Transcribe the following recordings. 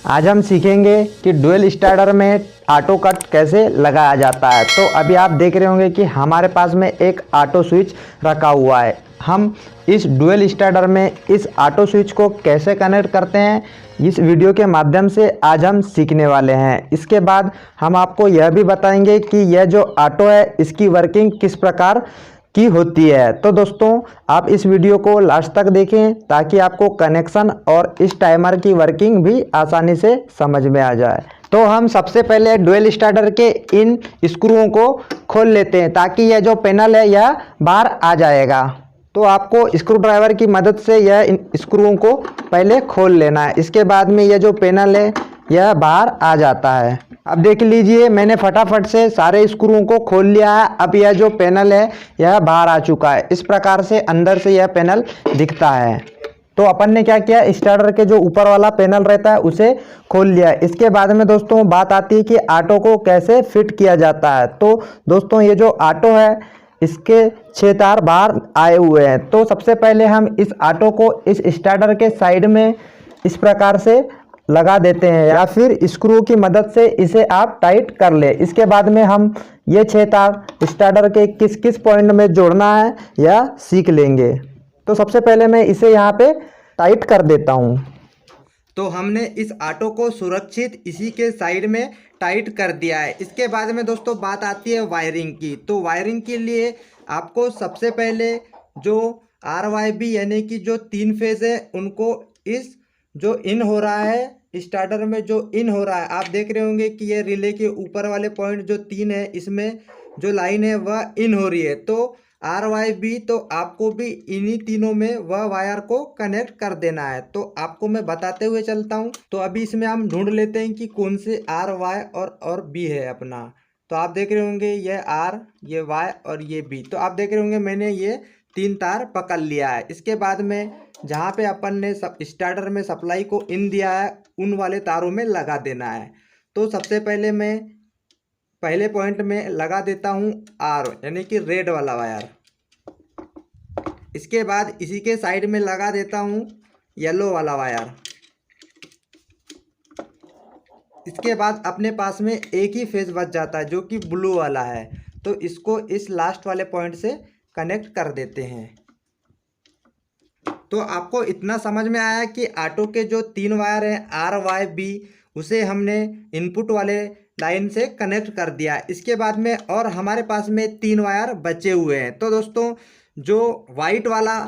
आज हम सीखेंगे कि डुअल स्टार्टर में ऑटो कट कैसे लगाया जाता है। तो अभी आप देख रहे होंगे कि हमारे पास में एक ऑटो स्विच रखा हुआ है। हम इस डुअल स्टार्टर में इस ऑटो स्विच को कैसे कनेक्ट करते हैं, इस वीडियो के माध्यम से आज हम सीखने वाले हैं। इसके बाद हम आपको यह भी बताएंगे कि यह जो ऑटो है इसकी वर्किंग किस प्रकार की होती है। तो दोस्तों आप इस वीडियो को लास्ट तक देखें ताकि आपको कनेक्शन और इस टाइमर की वर्किंग भी आसानी से समझ में आ जाए। तो हम सबसे पहले डुअल स्टार्टर के इन स्क्रूओं को खोल लेते हैं ताकि यह जो पैनल है यह बाहर आ जाएगा। तो आपको स्क्रू ड्राइवर की मदद से यह इन स्क्रूओं को पहले खोल लेना है। इसके बाद में यह जो पैनल है यह बाहर आ जाता है। अब देख लीजिए मैंने फटाफट से सारे स्क्रूओं को खोल लिया है। अब यह जो पैनल है यह बाहर आ चुका है। इस प्रकार से अंदर से यह पैनल दिखता है। तो अपन ने क्या किया, स्टार्टर के जो ऊपर वाला पैनल रहता है उसे खोल लिया। इसके बाद में दोस्तों बात आती है कि ऑटो को कैसे फिट किया जाता है। तो दोस्तों ये जो ऑटो है इसके 6 तार बाहर आए हुए हैं। तो सबसे पहले हम इस ऑटो को इस स्टार्टर के साइड में इस प्रकार से लगा देते हैं या फिर स्क्रू की मदद से इसे आप टाइट कर ले। इसके बाद में हम ये 6 तार स्टार्टर के किस किस पॉइंट में जोड़ना है यह सीख लेंगे। तो सबसे पहले मैं इसे यहाँ पे टाइट कर देता हूँ। तो हमने इस ऑटो को सुरक्षित इसी के साइड में टाइट कर दिया है। इसके बाद में दोस्तों बात आती है वायरिंग की। तो वायरिंग के लिए आपको सबसे पहले जो RYB यानी कि जो 3 फेज है उनको इस जो इन हो रहा है स्टार्टर में जो इन हो रहा है, आप देख रहे होंगे कि ये रिले के ऊपर वाले पॉइंट जो 3 है इसमें जो लाइन है वह इन हो रही है। तो RYB तो आपको भी इन्हीं तीनों में वह वायर को कनेक्ट कर देना है। तो आपको मैं बताते हुए चलता हूं। तो अभी इसमें हम ढूंढ लेते हैं कि कौन से RY और B है अपना। तो आप देख रहे होंगे ये R, ये Y और ये B। तो आप देख रहे होंगे मैंने ये 3 तार पकड़ लिया है। इसके बाद में जहाँ पे अपन ने स्टार्टर में सप्लाई को इन दिया है उन वाले तारों में लगा देना है। तो सबसे पहले मैं पहले पॉइंट में लगा देता हूँ R यानी कि रेड वाला वायर। इसके बाद इसी के साइड में लगा देता हूँ येलो वाला वायर। इसके बाद अपने पास में एक ही फेज बच जाता है जो कि ब्लू वाला है। तो इसको इस लास्ट वाले पॉइंट से कनेक्ट कर देते हैं। तो आपको इतना समझ में आया कि ऑटो के जो 3 वायर हैं RYB उसे हमने इनपुट वाले लाइन से कनेक्ट कर दिया। इसके बाद में और हमारे पास में 3 वायर बचे हुए हैं। तो दोस्तों जो वाइट वाला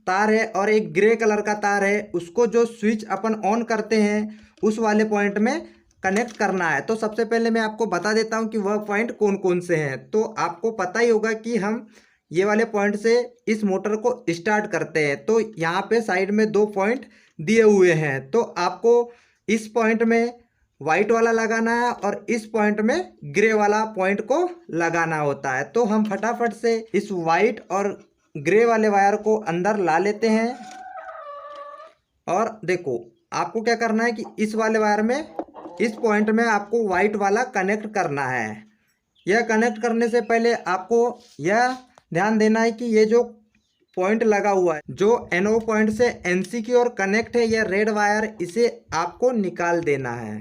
तार है और एक ग्रे कलर का तार है उसको जो स्विच अपन ऑन करते हैं उस वाले पॉइंट में कनेक्ट करना है। तो सबसे पहले मैं आपको बता देता हूं कि वह पॉइंट कौन कौन से हैं। तो आपको पता ही होगा कि हम ये वाले पॉइंट से इस मोटर को स्टार्ट करते हैं। तो यहाँ पे साइड में 2 पॉइंट दिए हुए हैं। तो आपको इस पॉइंट में वाइट वाला लगाना है और इस पॉइंट में ग्रे वाला पॉइंट को लगाना होता है। तो हम फटाफट से इस वाइट और ग्रे वाले वायर को अंदर ला लेते हैं। और देखो आपको क्या करना है कि इस वाले वायर में इस पॉइंट में आपको वाइट वाला कनेक्ट करना है। यह कनेक्ट करने से पहले आपको यह ध्यान देना है कि ये जो पॉइंट लगा हुआ है जो NO पॉइंट से NC की ओर कनेक्ट है यह रेड वायर, इसे आपको निकाल देना है।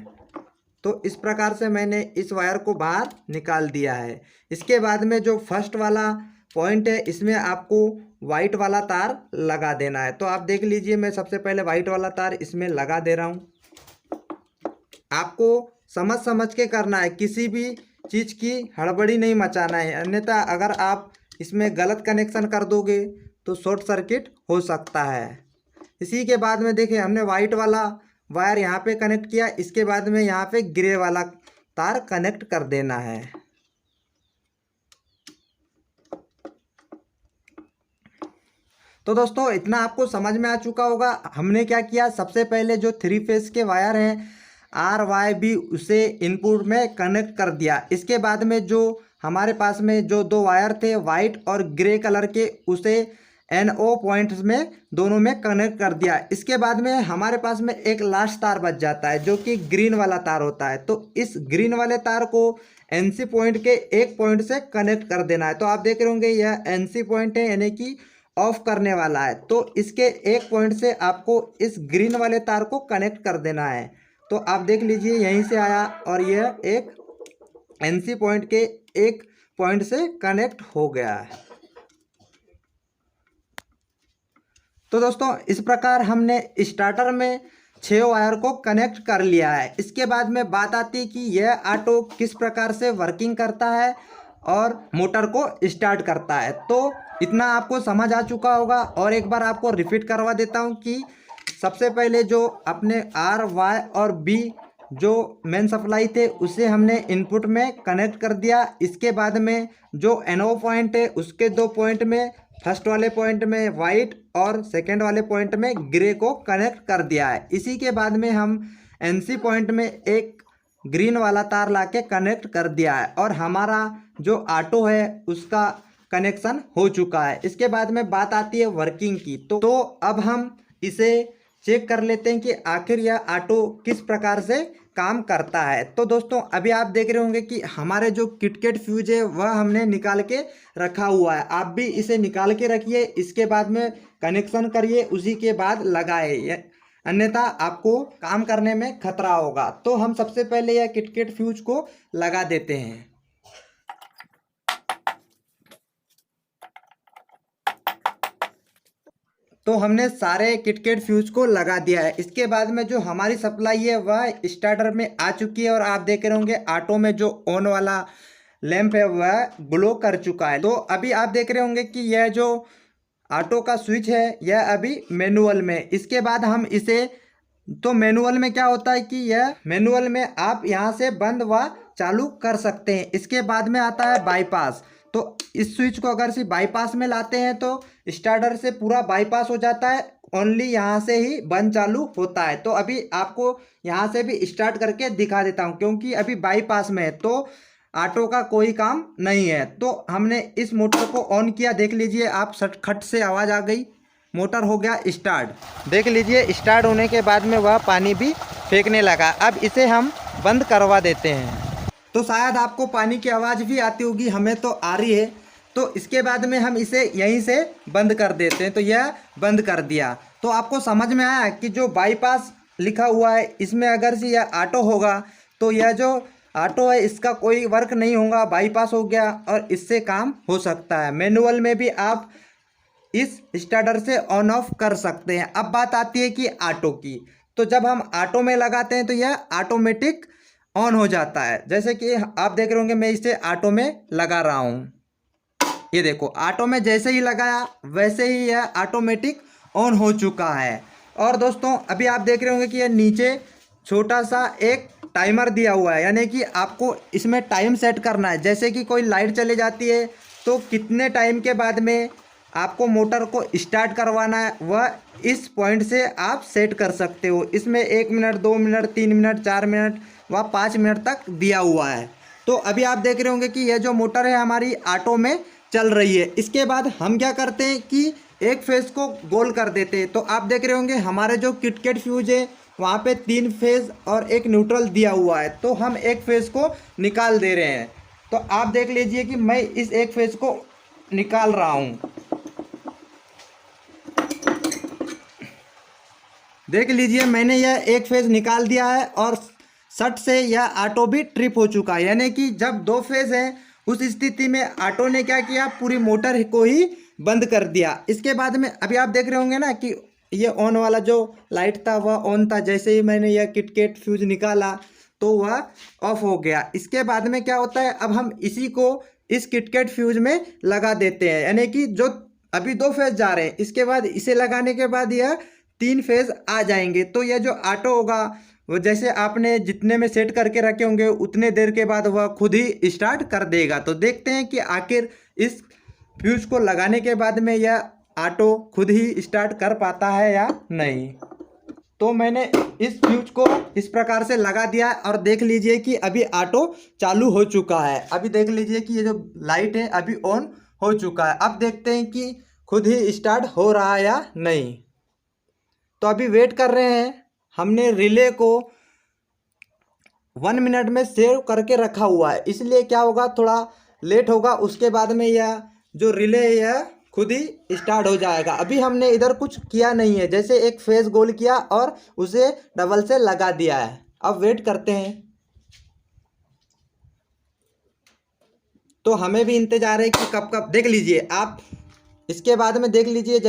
तो इस प्रकार से मैंने इस वायर को बाहर निकाल दिया है। इसके बाद में जो फर्स्ट वाला पॉइंट है इसमें आपको वाइट वाला तार लगा देना है। तो आप देख लीजिए मैं सबसे पहले वाइट वाला तार इसमें लगा दे रहा हूँ। आपको समझ समझ के करना है, किसी भी चीज़ की हड़बड़ी नहीं मचाना है, अन्यथा अगर आप इसमें गलत कनेक्शन कर दोगे तो शॉर्ट सर्किट हो सकता है। इसी के बाद में देखिए हमने वाइट वाला वायर यहाँ पे कनेक्ट किया। इसके बाद में यहाँ पे ग्रे वाला तार कनेक्ट कर देना है। तो दोस्तों इतना आपको समझ में आ चुका होगा। हमने क्या किया, सबसे पहले जो 3 फेज के वायर हैं RYB उसे इनपुट में कनेक्ट कर दिया। इसके बाद में जो हमारे पास में जो 2 वायर थे वाइट और ग्रे कलर के उसे NO पॉइंट्स में दोनों में कनेक्ट कर दिया। इसके बाद में हमारे पास में एक लास्ट तार बच जाता है जो कि ग्रीन वाला तार होता है। तो इस ग्रीन वाले तार को NC पॉइंट के एक पॉइंट से कनेक्ट कर देना है। तो आप देख रहे होंगे यह NC पॉइंट है यानी कि ऑफ करने वाला है। तो इसके एक पॉइंट से आपको इस ग्रीन वाले तार को कनेक्ट कर देना है। तो आप देख लीजिए यहीं से आया और यह एक एनसी पॉइंट के एक पॉइंट से कनेक्ट हो गया है। तो दोस्तों इस प्रकार हमने स्टार्टर में 6 वायर को कनेक्ट कर लिया है। इसके बाद में बात आती है कि यह ऑटो किस प्रकार से वर्किंग करता है और मोटर को स्टार्ट करता है। तो इतना आपको समझ आ चुका होगा और एक बार आपको रिपीट करवा देता हूं कि सबसे पहले जो अपने आर वाई और बी जो मेन सप्लाई थे उसे हमने इनपुट में कनेक्ट कर दिया। इसके बाद में जो एनओ पॉइंट है उसके 2 पॉइंट में फर्स्ट वाले पॉइंट में वाइट और सेकेंड वाले पॉइंट में ग्रे को कनेक्ट कर दिया है। इसी के बाद में हम एनसी पॉइंट में एक ग्रीन वाला तार लाके कनेक्ट कर दिया है और हमारा जो ऑटो है उसका कनेक्शन हो चुका है। इसके बाद में बात आती है वर्किंग की। तो अब हम इसे चेक कर लेते हैं कि आखिर यह ऑटो किस प्रकार से काम करता है। तो दोस्तों अभी आप देख रहे होंगे कि हमारे जो किटकैट फ्यूज है वह हमने निकाल के रखा हुआ है। आप भी इसे निकाल के रखिए, इसके बाद में कनेक्शन करिए, उसी के बाद लगाए, अन्यथा आपको काम करने में खतरा होगा। तो हम सबसे पहले यह किटकैट फ्यूज को लगा देते हैं। तो हमने सारे किटकैट फ्यूज को लगा दिया है। इसके बाद में जो हमारी सप्लाई है वह स्टार्टर में आ चुकी है और आप देख रहे होंगे ऑटो में जो ऑन वाला लैंप है वह ग्लो कर चुका है। तो अभी आप देख रहे होंगे कि यह जो ऑटो का स्विच है यह अभी मैनुअल में। इसके बाद हम इसे, तो मैनुअल में क्या होता है कि यह मैनुअल में आप यहाँ से बंद व चालू कर सकते हैं। इसके बाद में आता है बाईपास। तो इस स्विच को अगर सिर्फ बाईपास में लाते हैं तो स्टार्टर से पूरा बाईपास हो जाता है, ओनली यहाँ से ही बंद चालू होता है। तो अभी आपको यहाँ से भी स्टार्ट करके दिखा देता हूँ क्योंकि अभी बाईपास में है तो ऑटो का कोई काम नहीं है। तो हमने इस मोटर को ऑन किया, देख लीजिए आप, खट से आवाज़ आ गई, मोटर हो गया स्टार्ट। देख लीजिए स्टार्ट होने के बाद में वह पानी भी फेंकने लगा। अब इसे हम बंद करवा देते हैं। तो शायद आपको पानी की आवाज़ भी आती होगी, हमें तो आ रही है। तो इसके बाद में हम इसे यहीं से बंद कर देते हैं। तो यह बंद कर दिया। तो आपको समझ में आया कि जो बाईपास लिखा हुआ है इसमें अगर से यह ऑटो होगा तो यह जो ऑटो है इसका कोई वर्क नहीं होगा, बाईपास हो गया और इससे काम हो सकता है। मैनुअल में भी आप इस स्टार्टर से ऑन ऑफ कर सकते हैं। अब बात आती है कि ऑटो की। तो जब हम ऑटो में लगाते हैं तो यह ऑटोमेटिक ऑन हो जाता है। जैसे कि आप देख रहे होंगे मैं इसे ऑटो में लगा रहा हूँ, ये देखो ऑटो में जैसे ही लगाया वैसे ही यह ऑटोमेटिक ऑन हो चुका है। और दोस्तों अभी आप देख रहे होंगे कि यह नीचे छोटा सा एक टाइमर दिया हुआ है, यानी कि आपको इसमें टाइम सेट करना है। जैसे कि कोई लाइट चली जाती है तो कितने टाइम के बाद में आपको मोटर को स्टार्ट करवाना है वह इस पॉइंट से आप सेट कर सकते हो। इसमें 1 मिनट, 2 मिनट, 3 मिनट, 4 मिनट व 5 मिनट तक दिया हुआ है। तो अभी आप देख रहे होंगे कि यह जो मोटर है हमारी ऑटो में चल रही है। इसके बाद हम क्या करते हैं कि एक फेज़ को गोल कर देते हैं। तो आप देख रहे होंगे हमारे जो किटकैट फ्यूज है वहाँ पे 3 फेज़ और एक न्यूट्रल दिया हुआ है। तो हम एक फेज़ को निकाल दे रहे हैं। तो आप देख लीजिए कि मैं इस एक फेज़ को निकाल रहा हूँ। देख लीजिए मैंने यह एक फेज़ निकाल दिया है और सट से यह ऑटो भी ट्रिप हो चुका है। यानी कि जब 2 फेज़ है उस स्थिति में ऑटो ने क्या किया, पूरी मोटर को ही बंद कर दिया। इसके बाद में अभी आप देख रहे होंगे ना कि ये ऑन वाला जो लाइट था वह ऑन था, जैसे ही मैंने यह किटकैट फ्यूज निकाला तो वह ऑफ हो गया। इसके बाद में क्या होता है, अब हम इसी को इस किटकैट फ्यूज में लगा देते हैं। यानी कि जो अभी 2 फेज़ जा रहे हैं इसके बाद इसे लगाने के बाद यह 3 फेज़ आ जाएंगे। तो यह जो ऑटो होगा वो जैसे आपने जितने में सेट करके रखे होंगे उतने देर के बाद वह खुद ही स्टार्ट कर देगा। तो देखते हैं कि आखिर इस फ्यूज को लगाने के बाद में यह ऑटो खुद ही स्टार्ट कर पाता है या नहीं। तो मैंने इस फ्यूज को इस प्रकार से लगा दिया और देख लीजिए कि अभी ऑटो चालू हो चुका है। अभी देख लीजिए कि ये जो लाइट है अभी ऑन हो चुका है। अब देखते हैं कि खुद ही स्टार्ट हो रहा है या नहीं। तो अभी वेट कर रहे हैं। हमने रिले को 1 मिनट में सेव करके रखा हुआ है, इसलिए क्या होगा थोड़ा लेट होगा। उसके बाद में यह जो रिले है यह खुद ही स्टार्ट हो जाएगा। अभी हमने इधर कुछ किया नहीं है, जैसे एक फेस गोल किया और उसे डबल से लगा दिया है। अब वेट करते हैं। तो हमें भी इंतज़ार है कि कब कब, देख लीजिए आप इसके बाद में देख लीजिए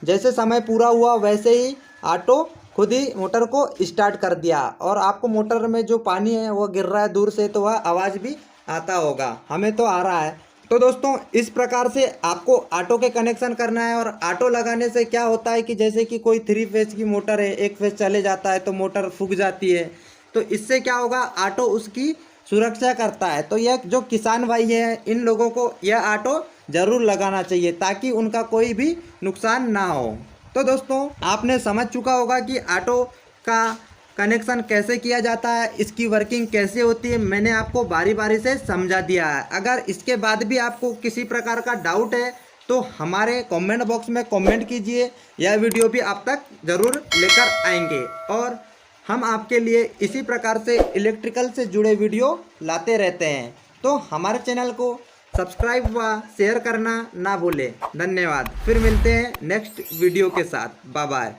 जैसे समय पूरा हुआ वैसे ही ऑटो खुद ही मोटर को स्टार्ट कर दिया और आपको मोटर में जो पानी है वो गिर रहा है दूर से, तो वह आवाज़ भी आता होगा, हमें तो आ रहा है। तो दोस्तों इस प्रकार से आपको ऑटो के कनेक्शन करना है। और ऑटो लगाने से क्या होता है कि जैसे कि कोई 3 फेज की मोटर है, एक फेज चले जाता है तो मोटर फूक जाती है, तो इससे क्या होगा, ऑटो उसकी सुरक्षा करता है। तो यह जो किसान भाई हैं इन लोगों को यह ऑटो ज़रूर लगाना चाहिए ताकि उनका कोई भी नुकसान ना हो। तो दोस्तों आपने समझ चुका होगा कि ऑटो का कनेक्शन कैसे किया जाता है, इसकी वर्किंग कैसे होती है, मैंने आपको बारी बारी से समझा दिया है। अगर इसके बाद भी आपको किसी प्रकार का डाउट है तो हमारे कमेंट बॉक्स में कमेंट कीजिए, यह वीडियो भी आप तक ज़रूर लेकर आएंगे और हम आपके लिए इसी प्रकार से इलेक्ट्रिकल से जुड़े वीडियो लाते रहते हैं। तो हमारे चैनल को सब्सक्राइब व शेयर करना ना भूलें। धन्यवाद। फिर मिलते हैं नेक्स्ट वीडियो के साथ। Bye bye.